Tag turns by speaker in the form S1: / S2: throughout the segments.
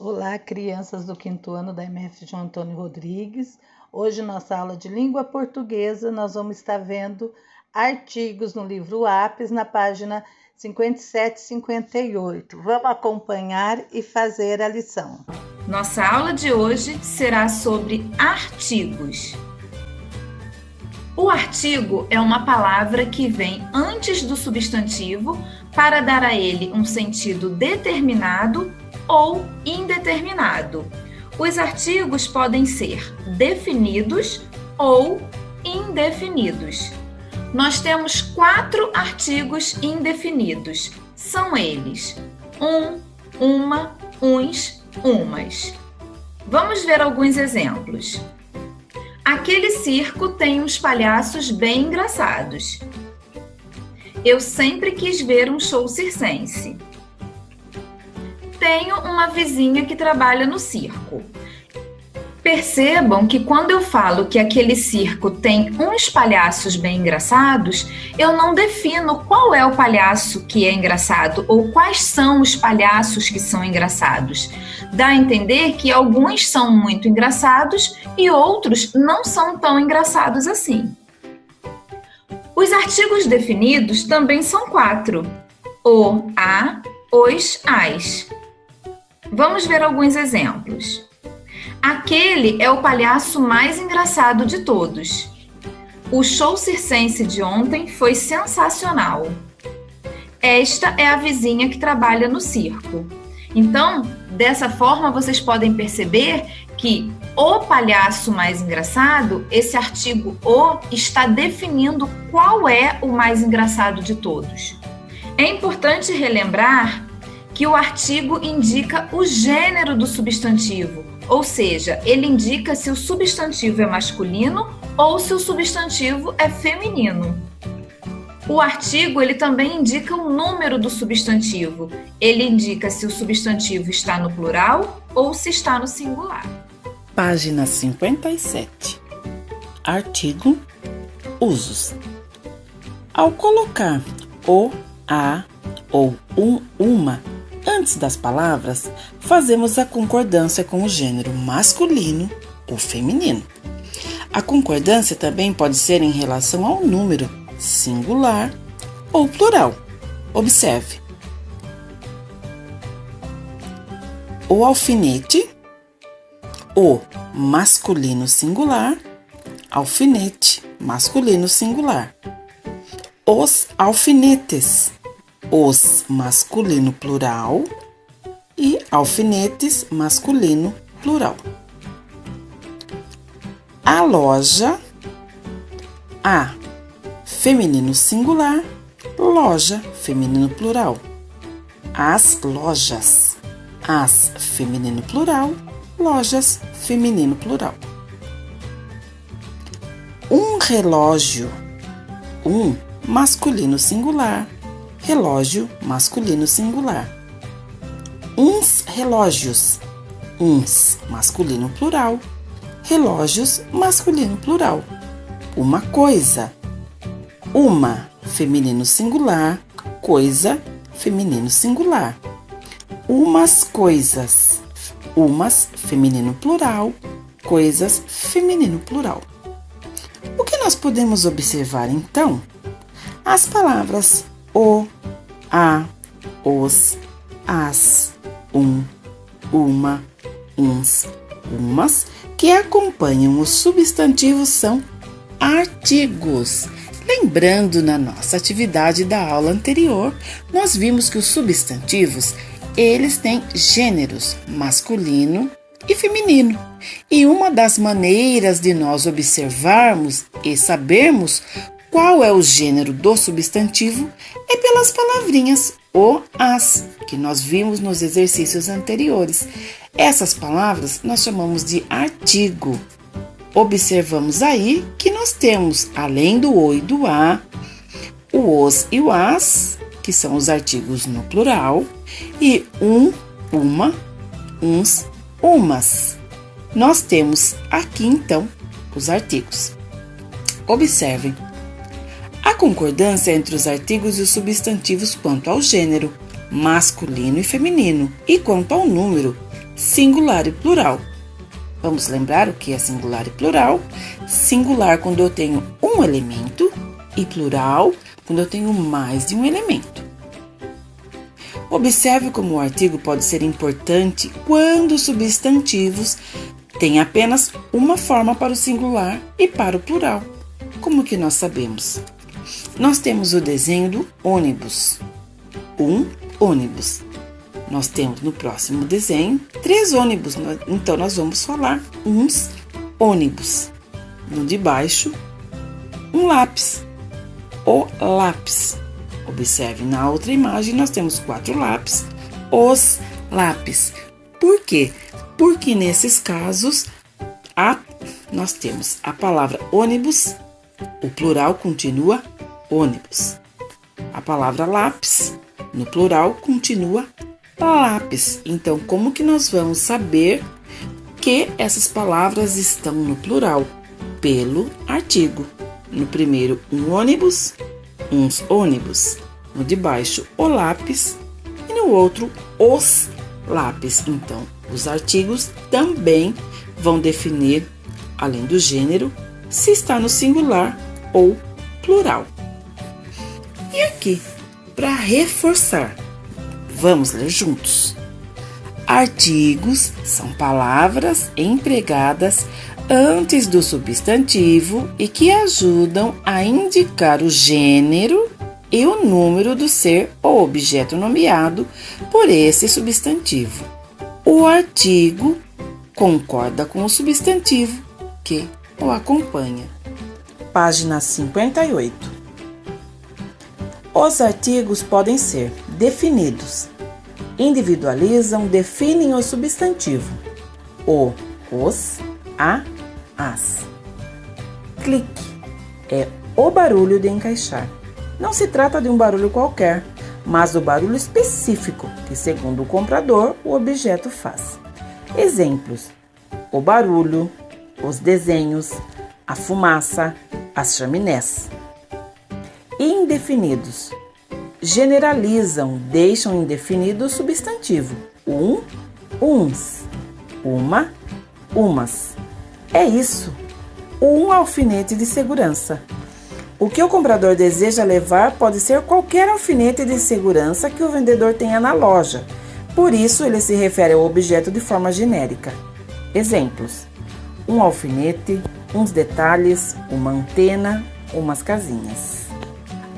S1: Olá, crianças do 5º ano da MF João Antônio Rodrigues. Hoje, nossa aula de língua portuguesa, nós vamos estar vendo artigos no livro Apes, na página 57 e 58. Vamos acompanhar e fazer a lição.
S2: Nossa aula de hoje será sobre artigos. O artigo é uma palavra que vem antes do substantivo para dar a ele um sentido determinado ou indeterminado. Os artigos podem ser definidos ou indefinidos. Nós temos 4 artigos indefinidos. São eles: uma, uns, umas. Vamos ver alguns exemplos. Aquele circo tem uns palhaços bem engraçados. Eu sempre quis ver um show circense. Tenho uma vizinha que trabalha no circo. Percebam que quando eu falo que aquele circo tem uns palhaços bem engraçados, eu não defino qual é o palhaço que é engraçado ou quais são os palhaços que são engraçados. Dá a entender que alguns são muito engraçados e outros não são tão engraçados assim. Os artigos definidos também são 4: o, a, os, as. Vamos ver alguns exemplos. Aquele é o palhaço mais engraçado de todos. O show circense de ontem foi sensacional. Esta é a vizinha que trabalha no circo. Então, dessa forma, vocês podem perceber que o palhaço mais engraçado, esse artigo o, está definindo qual é o mais engraçado de todos. É importante relembrar que o artigo indica o gênero do substantivo, ou seja, ele indica se o substantivo é masculino ou se o substantivo é feminino. O artigo ele também indica o número do substantivo. Ele indica se o substantivo está no plural ou se está no singular.
S3: Página 57. Artigo, usos. Ao colocar o, a ou uma antes das palavras, fazemos a concordância com o gênero masculino ou feminino. A concordância também pode ser em relação ao número singular ou plural. Observe. O alfinete, o masculino singular, alfinete masculino singular. Os alfinetes, os masculino plural e alfinetes masculino plural. A loja, a feminino singular, loja feminino plural. As lojas, as feminino plural, lojas feminino plural. Um relógio, um masculino singular, relógio masculino singular. Uns relógios, uns masculino plural, relógios masculino plural. Uma coisa, uma feminino singular, coisa feminino singular. Umas coisas, umas feminino plural, coisas feminino plural. O que nós podemos observar então? As palavras o, a, os, as, uma, uns, umas, que acompanham os substantivos são artigos. Lembrando, na nossa atividade da aula anterior, nós vimos que os substantivos, eles têm gêneros masculino e feminino. E uma das maneiras de nós observarmos e sabermos qual é o gênero do substantivo é pelas palavrinhas o, as, que nós vimos nos exercícios anteriores. Essas palavras nós chamamos de artigo. Observamos aí que nós temos, além do o e do a, o os e o as, que são os artigos no plural, e uma, uns, umas. Nós temos aqui, então, os artigos. Observem. A concordância entre os artigos e os substantivos quanto ao gênero, masculino e feminino, e quanto ao número, singular e plural. Vamos lembrar o que é singular e plural? Singular quando eu tenho um elemento e plural quando eu tenho mais de um elemento. Observe como o artigo pode ser importante quando os substantivos têm apenas uma forma para o singular e para o plural. Como que nós sabemos? Nós temos o desenho do ônibus. Um ônibus. Nós temos no próximo desenho 3 ônibus, então nós vamos falar uns ônibus. No de baixo, um lápis, o lápis. Observe, na outra imagem nós temos 4 lápis, os lápis. Por quê? Porque nesses casos nós temos a palavra ônibus, o plural continua ônibus. A palavra lápis, no plural, continua lápis. Então, como que nós vamos saber que essas palavras estão no plural? Pelo artigo. No primeiro, um ônibus, uns ônibus. No de baixo, o lápis. E no outro, os lápis. Então, os artigos também vão definir, além do gênero, se está no singular ou plural. E aqui, para reforçar, vamos ler juntos. Artigos são palavras empregadas antes do substantivo e que ajudam a indicar o gênero e o número do ser ou objeto nomeado por esse substantivo. O artigo concorda com o substantivo que o acompanha. Página 58. Os artigos podem ser definidos. Individualizam, definem o substantivo. O, os, a, as. Clique é o barulho de encaixar. Não se trata de um barulho qualquer, mas do barulho específico que, segundo o comprador, o objeto faz. Exemplos: o barulho, os desenhos, a fumaça, as chaminés. Indefinidos. Generalizam, deixam indefinido o substantivo. Um, uns. Uma, umas. É isso. Um alfinete de segurança. O que o comprador deseja levar pode ser qualquer alfinete de segurança que o vendedor tenha na loja. Por isso, ele se refere ao objeto de forma genérica. Exemplos: um alfinete, uns detalhes, uma antena, umas casinhas.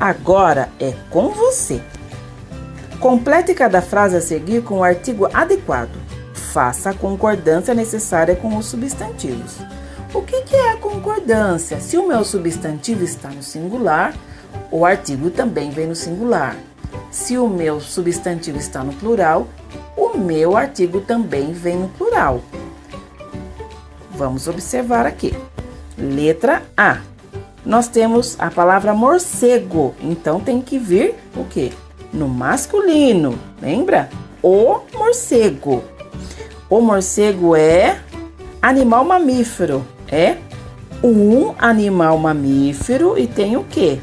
S3: Agora é com você. Complete cada frase a seguir com o artigo adequado. Faça a concordância necessária com os substantivos. O que é a concordância? Se o meu substantivo está no singular, o artigo também vem no singular. Se o meu substantivo está no plural, o meu artigo também vem no plural. Vamos observar aqui. Letra A. Nós temos a palavra morcego, então tem que vir o quê? No masculino, lembra? O morcego. O morcego é animal mamífero, é um animal mamífero e tem o quê?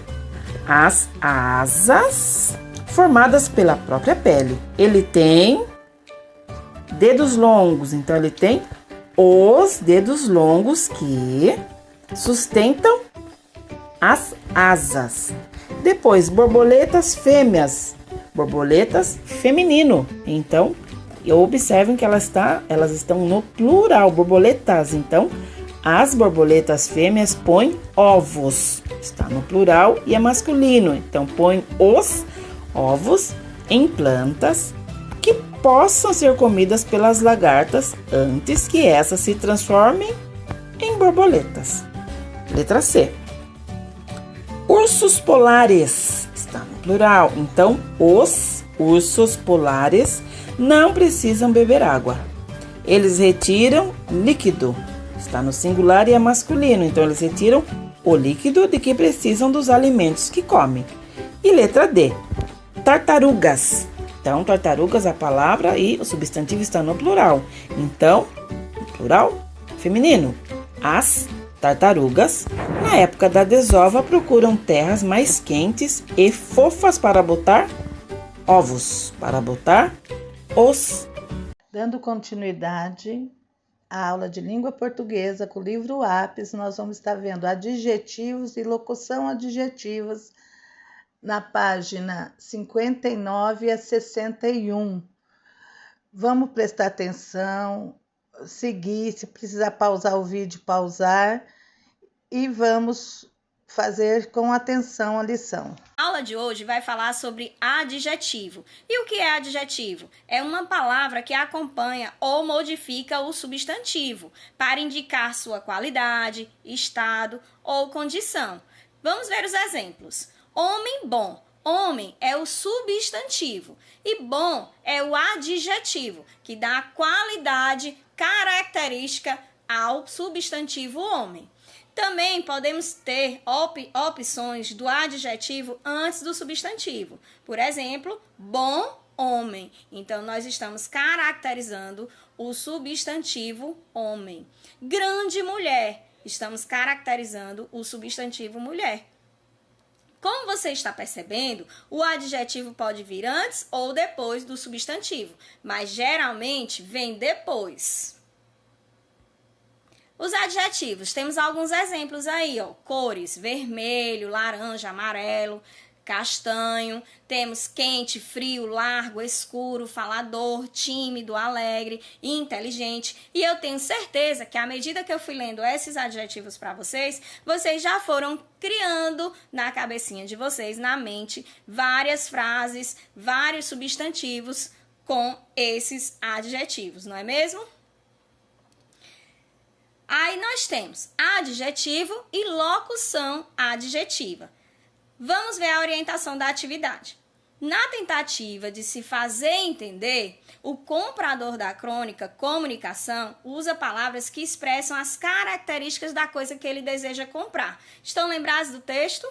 S3: As asas formadas pela própria pele. Ele tem dedos longos, então ele tem os dedos longos que sustentam as asas. Depois, borboletas fêmeas, borboletas feminino. Então, observem que elas estão no plural, borboletas. Então, as borboletas fêmeas põem ovos. Está no plural e é masculino. Então, põe os ovos em plantas que possam ser comidas pelas lagartas antes que essas se transformem em borboletas. Letra C. Ursos polares, está no plural, então os ursos polares não precisam beber água. Eles retiram líquido, está no singular e é masculino, então eles retiram o líquido de que precisam dos alimentos que comem. E letra D, tartarugas. Então, tartarugas, a palavra e o substantivo está no plural. Então, plural feminino, as tartarugas, na época da desova, procuram terras mais quentes e fofas para botar ovos, para botar os
S1: Dando continuidade à aula de língua portuguesa com o livro Apes, nós vamos estar vendo adjetivos e locução adjetivas na página 59 a 61. Vamos prestar atenção, seguir, se precisar pausar o vídeo, pausar, e vamos fazer com atenção a lição.
S4: A aula de hoje vai falar sobre adjetivo. E o que é adjetivo? É uma palavra que acompanha ou modifica o substantivo para indicar sua qualidade, estado ou condição. Vamos ver os exemplos. Homem bom. Homem é o substantivo e bom é o adjetivo, que dá qualidade característica ao substantivo homem. Também podemos ter opções do adjetivo antes do substantivo. Por exemplo, bom homem. Então, nós estamos caracterizando o substantivo homem. Grande mulher. Estamos caracterizando o substantivo mulher. Como você está percebendo, o adjetivo pode vir antes ou depois do substantivo, mas geralmente vem depois. Os adjetivos, temos alguns exemplos aí, ó. Cores, vermelho, laranja, amarelo, castanho. Temos quente, frio, largo, escuro, falador, tímido, alegre, inteligente. E eu tenho certeza que à medida que eu fui lendo esses adjetivos para vocês, vocês já foram criando na cabecinha de vocês, na mente, várias frases, vários substantivos com esses adjetivos, não é mesmo? Aí nós temos adjetivo e locução adjetiva. Vamos ver a orientação da atividade. Na tentativa de se fazer entender, o comprador da crônica Comunicação usa palavras que expressam as características da coisa que ele deseja comprar. Estão lembrados do texto?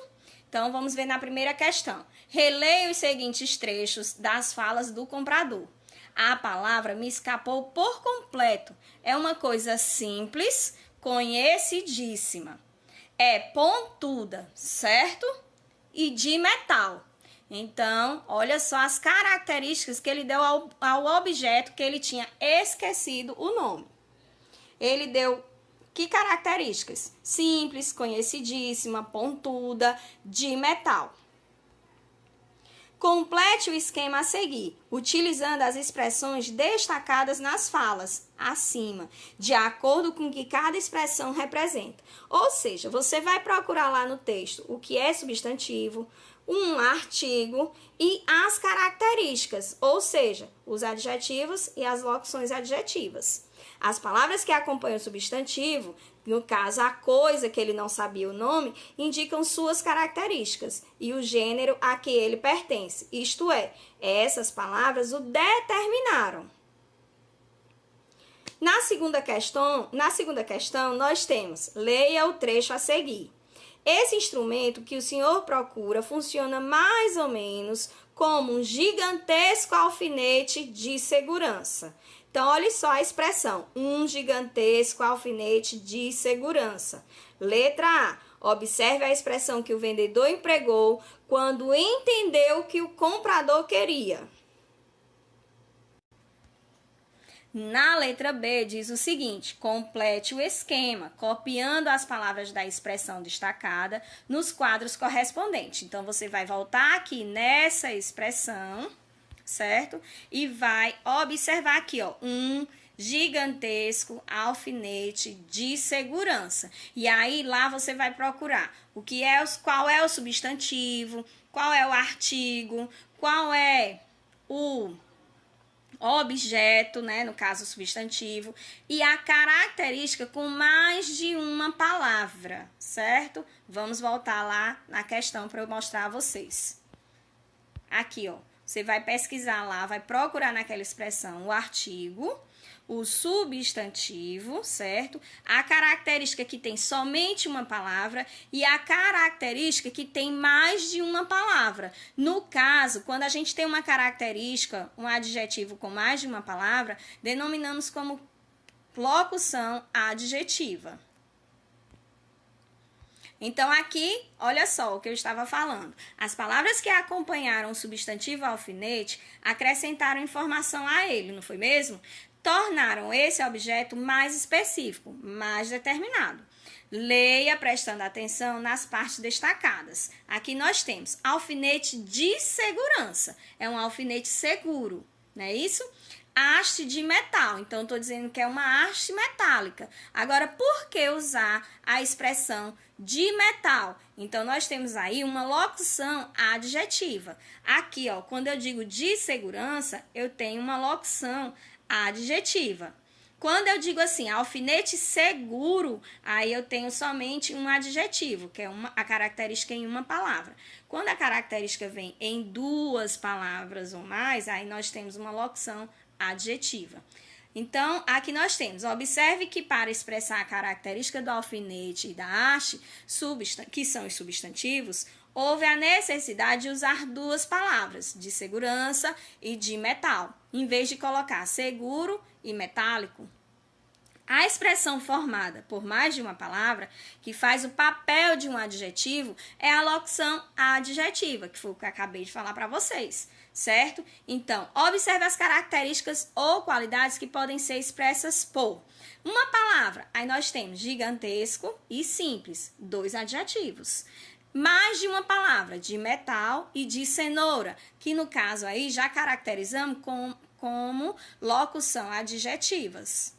S4: Então vamos ver na primeira questão. Releia os seguintes trechos das falas do comprador. A palavra me escapou por completo. É uma coisa simples, conhecidíssima. É pontuda, certo? E de metal. Então, olha só as características que ele deu ao objeto que ele tinha esquecido o nome. Ele deu que características? Simples, conhecidíssima, pontuda, de metal. Complete o esquema a seguir, utilizando as expressões destacadas nas falas, acima, de acordo com o que cada expressão representa. Ou seja, você vai procurar lá no texto o que é substantivo, um artigo e as características, ou seja, os adjetivos e as locuções adjetivas. As palavras que acompanham o substantivo, no caso a coisa que ele não sabia o nome, indicam suas características e o gênero a que ele pertence, isto é, essas palavras o determinaram. Na segunda questão, nós temos, leia o trecho a seguir. Esse instrumento que o senhor procura funciona mais ou menos como um gigantesco alfinete de segurança. Então, olhe só a expressão, um gigantesco alfinete de segurança. Letra A. Observe a expressão que o vendedor empregou quando entendeu o que o comprador queria. Na letra B, diz o seguinte, complete o esquema, copiando as palavras da expressão destacada nos quadros correspondentes. Então, você vai voltar aqui nessa expressão, certo? E vai observar aqui, ó, um gigantesco alfinete de segurança. E aí, lá você vai procurar qual é o substantivo, qual é o artigo, qual é o objeto, né, no caso substantivo, e a característica com mais de uma palavra, certo? Vamos voltar lá na questão para eu mostrar a vocês. Aqui, ó, você vai pesquisar lá, vai procurar naquela expressão o artigo, o substantivo, certo? A característica que tem somente uma palavra e a característica que tem mais de uma palavra. No caso, quando a gente tem uma característica, um adjetivo com mais de uma palavra, denominamos como locução adjetiva. Então, aqui, olha só o que eu estava falando. As palavras que acompanharam o substantivo alfinete acrescentaram informação a ele, não foi mesmo? tornaram esse objeto mais específico, mais determinado. Leia prestando atenção nas partes destacadas. Aqui nós temos alfinete de segurança. É um alfinete seguro, não é isso? Haste de metal. Então, estou dizendo que é uma haste metálica. Agora, por que usar a expressão de metal? Então, nós temos aí uma locução adjetiva. Aqui, ó, quando eu digo de segurança, eu tenho uma locução adjetiva. Quando eu digo assim, alfinete seguro, aí eu tenho somente um adjetivo, que é a característica em uma palavra. Quando a característica vem em duas palavras ou mais, aí nós temos uma locução adjetiva. Então, aqui nós temos, observe que para expressar a característica do alfinete e da haste, que são os substantivos, houve a necessidade de usar duas palavras, de segurança e de metal, em vez de colocar seguro e metálico. A expressão formada por mais de uma palavra, que faz o papel de um adjetivo, é a locução adjetiva, que foi o que eu acabei de falar para vocês, certo? Então, observe as características ou qualidades que podem ser expressas por uma palavra. Aí nós temos gigantesco e simples, dois adjetivos. Mais de uma palavra, de metal e de cenoura, que no caso aí já caracterizamos como locução adjetivas.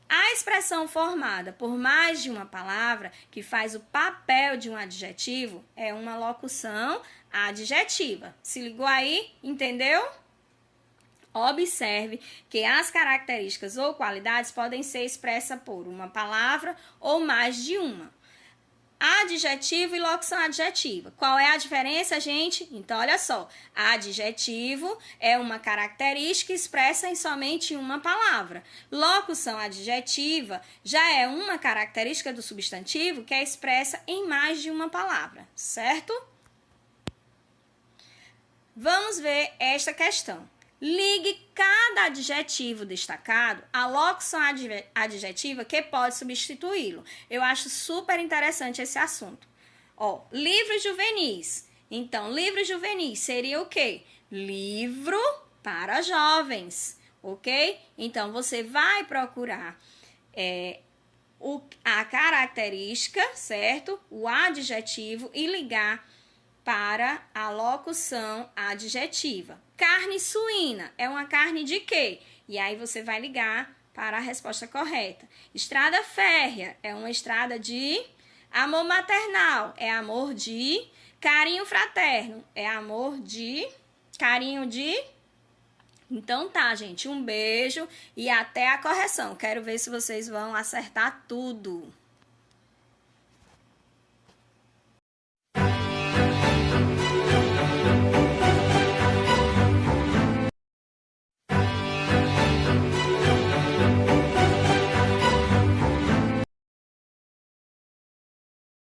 S4: A expressão formada por mais de uma palavra, que faz o papel de um adjetivo, é uma locução adjetiva. Se ligou aí? Entendeu? Observe que as características ou qualidades podem ser expressas por uma palavra ou mais de uma. Adjetivo e locução adjetiva. Qual é a diferença, gente? Então, olha só. Adjetivo é uma característica expressa em somente uma palavra. Locução adjetiva já é uma característica do substantivo que é expressa em mais de uma palavra, certo? Vamos ver esta questão. Ligue cada adjetivo destacado à locução adjetiva que pode substituí-lo. Eu acho super interessante esse assunto. Ó, livros juvenis. Então, livros juvenis seria o quê? Livro para jovens, ok? Então, você vai procurar a característica, certo? O adjetivo e ligar para a locução adjetiva. Carne suína é uma carne de quê? E aí você vai ligar para a resposta correta. Estrada férrea é uma estrada de amor maternal, é amor de carinho fraterno, é amor de carinho de. Então tá, gente, um beijo e até a correção. Quero ver se vocês vão acertar tudo.